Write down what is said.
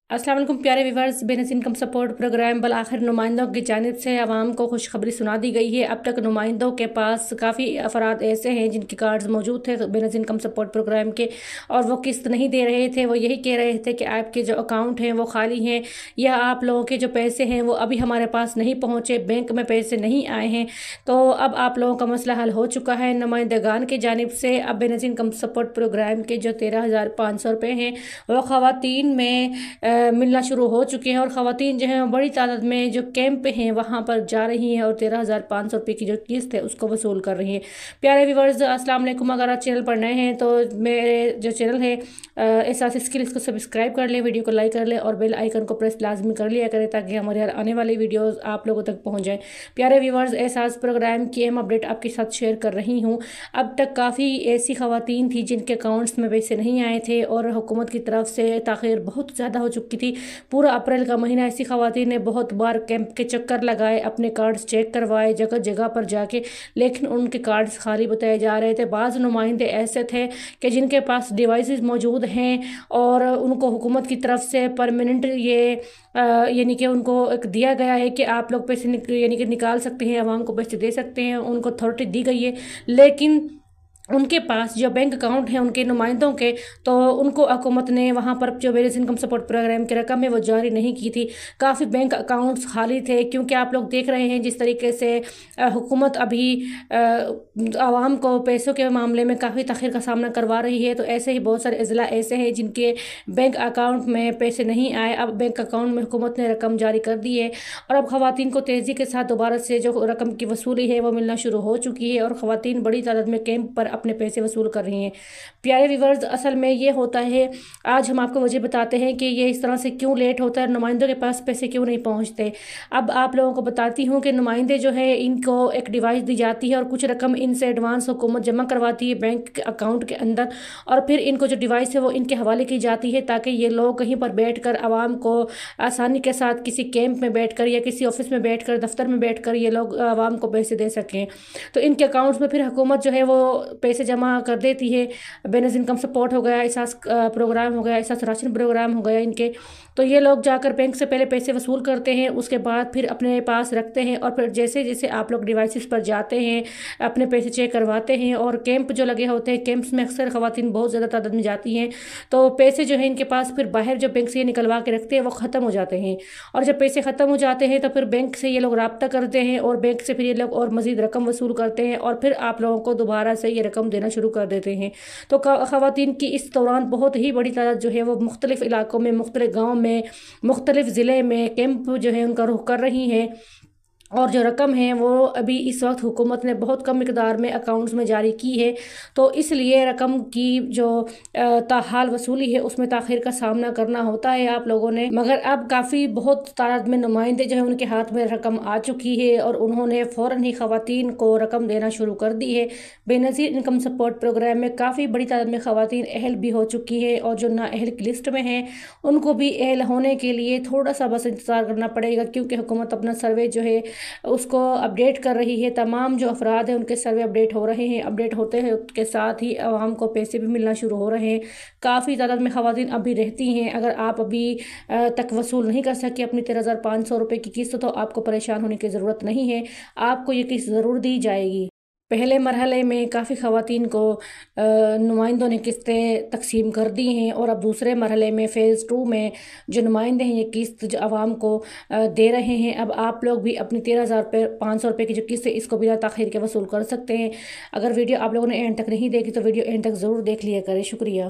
अस्सलाम वालेकुम प्यारे viewers. Benazir income support program बल आखिर नुमाइंदों की जानिब से आवाम को खुशखबरी सुना दी गई है। अब तक नुमाइंदों के पास काफ़ी अफराद ऐसे हैं जिनके कार्ड्स मौजूद थे बेनज़ीर इनकम सपोर्ट प्रोग्राम के, और वो किस्त नहीं दे रहे थे। वो यही कह रहे थे कि आपके जो अकाउंट हैं वो खाली हैं, या आप लोगों के जो पैसे हैं वो अभी हमारे पास नहीं पहुँचे, बैंक में पैसे नहीं आए हैं। तो अब आप लोगों का मसला हल हो चुका है नुमाइंदगान की जानिब से। अब बेनज़ीर इनकम सपोर्ट प्रोग्राम के जो 13,500 रुपये हैं वो ख़वातीन में मिलना शुरू हो चुके हैं, और ख़वातीन जो हैं बड़ी तादाद में जो कैंप हैं वहाँ पर जा रही हैं और 13,500 रुपये की जो किस्त है उसको वसूल कर रही हैं। प्यारे व्यूवर्स, अस्सलाम वालेकुम। अगर आप चैनल पर नए हैं तो मेरे जो चैनल है एहसास स्किल, इसको सब्सक्राइब कर लें, वीडियो को लाइक कर लें और बेल आइकन को प्रेस लाजमी कर लिया करें ताकि हमारे आने वाली वीडियोज़ आप लोगों तक पहुँच जाएँ। प्यारे व्यूवर्स, एहसास प्रोग्राम की अहम अपडेट आपके साथ शेयर कर रही हूँ। अब तक काफ़ी ऐसी ख़वातीन थी जिनके अकाउंट्स में पैसे नहीं आए थे और हुकूमत की तरफ से ताख़ीर बहुत ज़्यादा हो चुकी थी। पूरा अप्रैल का महीना ऐसी ख़वातीन ने बहुत बार कैंप के चक्कर लगाए, अपने कार्ड्स चेक करवाए जगह जगह पर जाके, लेकिन उनके कार्ड्स खाली बताए जा रहे थे। बाज़ नुमाइंदे ऐसे थे कि जिनके पास डिवाइसेस मौजूद हैं और उनको हुकूमत की तरफ से परमानेंट यानी कि उनको एक दिया गया है कि आप लोग पैसे यानी कि निकाल सकते हैं, आवाम को पैसे दे सकते हैं, उनको अथॉरिटी दी गई है। लेकिन उनके पास जो बैंक अकाउंट हैं उनके नुमाइंदों के, तो उनको हुकूमत ने वहाँ पर जो बेनज़ीर इनकम सपोर्ट प्रोग्राम की रकम है वो जारी नहीं की थी। काफ़ी बैंक अकाउंट्स खाली थे, क्योंकि आप लोग देख रहे हैं जिस तरीके से हुकूमत अभी आवाम को पैसों के मामले में काफ़ी तख़ीर का सामना करवा रही है। तो ऐसे ही बहुत सारे अज़ला ऐसे हैं जिनके बैंक अकाउंट में पैसे नहीं आए। अब बैंक अकाउंट में हुकूमत ने रकम जारी कर दी है और अब ख़वातीन को तेज़ी के साथ दोबारा से जो रकम की वसूली है वो मिलना शुरू हो चुकी है और ख़वातीन बड़ी तादाद में कैंप पर अपने पैसे वसूल कर रही हैं। प्यारे व्यूवर्स, असल में ये होता है, आज हम आपको वजह बताते हैं कि ये इस तरह से क्यों लेट होता है, नुमाइंदों के पास पैसे क्यों नहीं पहुंचते। अब आप लोगों को बताती हूँ कि नुमाइंदे जो है इनको एक डिवाइस दी जाती है और कुछ रकम इनसे एडवांस हुकूमत जमा करवाती है बैंक के अकाउंट के अंदर, और फिर इनको जो डिवाइस है वो इनके हवाले की जाती है ताकि ये लोग कहीं पर बैठ कर आवाम को आसानी के साथ किसी कैंप में बैठ कर या किसी ऑफिस में बैठ कर, दफ्तर में बैठ कर ये लोग आवाम को पैसे दे सकें। तो इनके अकाउंट्स में फिर हुकूमत जो है वो पैसे जमा कर देती है। बेनज़ीर इनकम सपोर्ट हो गया, एहसास प्रोग्राम हो गया, एहसास राशन प्रोग्राम हो गया इनके, तो ये लोग जाकर बैंक से पहले पैसे वसूल करते हैं, उसके बाद फिर अपने पास रखते हैं, और फिर जैसे जैसे आप लोग डिवाइसेस पर जाते हैं अपने पैसे चेक करवाते हैं, और कैंप जो लगे होते हैं कैंप्स में अक्सर ख़वातीन बहुत ज़्यादा तादाद में जाती हैं, तो पैसे जो है इनके पास फिर बाहर जो बैंक से ये निकलवा के रखते हैं वो ख़त्म हो जाते हैं। और जब पैसे ख़त्म हो जाते हैं तो फिर बैंक से ये लोग रब्ता करते हैं और बैंक से फिर ये लोग और मज़ीद रकम वसूल करते हैं और फिर आप लोगों को दोबारा से ये रकम देना शुरू कर देते हैं। तो ख़वातीन की इस दौरान बहुत ही बड़ी तादाद जो है वो मुख्तलिफ़ इलाकों में, मुख्तलिफ़ गाँव में, मुख्तलिफ़ ज़िले में कैंप जो है उनका रुख कर रही हैं, और जो रकम है वो अभी इस वक्त हुकूमत ने बहुत कम मिकदार में अकाउंट्स में जारी की है, तो इसलिए रकम की जो ताहाल वसूली है उसमें ताख़ीर का सामना करना होता है आप लोगों ने। मगर अब काफ़ी बहुत तादाद में नुमाइंदे जो है उनके हाथ में रकम आ चुकी है और उन्होंने फ़ौरन ही ख़वातीन को रकम देना शुरू कर दी है। बेनज़ीर इनकम सपोर्ट प्रोग्राम में काफ़ी बड़ी तादाद में ख़वातीन अहल भी हो चुकी है, और जो नाअहल की लिस्ट में हैं उनको भी अहल होने के लिए थोड़ा सा बस इंतज़ार करना पड़ेगा, क्योंकि हुकूमत अपना सर्वे जो है उसको अपडेट कर रही है। तमाम जो अफराद हैं उनके सर्वे अपडेट हो रहे हैं, अपडेट होते हैं उसके साथ ही आवाम को पैसे भी मिलना शुरू हो रहे हैं। काफ़ी तादाद में ख़वातीन अभी रहती हैं। अगर आप अभी तक वसूल नहीं कर सके अपनी 13,500 रुपये की किस्त, तो आपको परेशान होने की ज़रूरत नहीं है, आपको ये किस्त ज़रूर दी जाएगी। पहले मरहले में काफ़ी ख़वातीन को नुमाइंदों ने किस्तें तकसीम कर दी हैं, और अब दूसरे मरहले में फ़ेज़ 2 में जो नुमाइंदे हैं ये किस्त जो आवाम को दे रहे हैं। अब आप लोग भी अपनी 13,500 रुपये की जो किस्त है इसको बिना ताख़ीर के वसूल कर सकते हैं। अगर वीडियो आप लोगों ने एंड तक नहीं देखी तो वीडियो एंड तक ज़रूर देख लिया करें। शुक्रिया।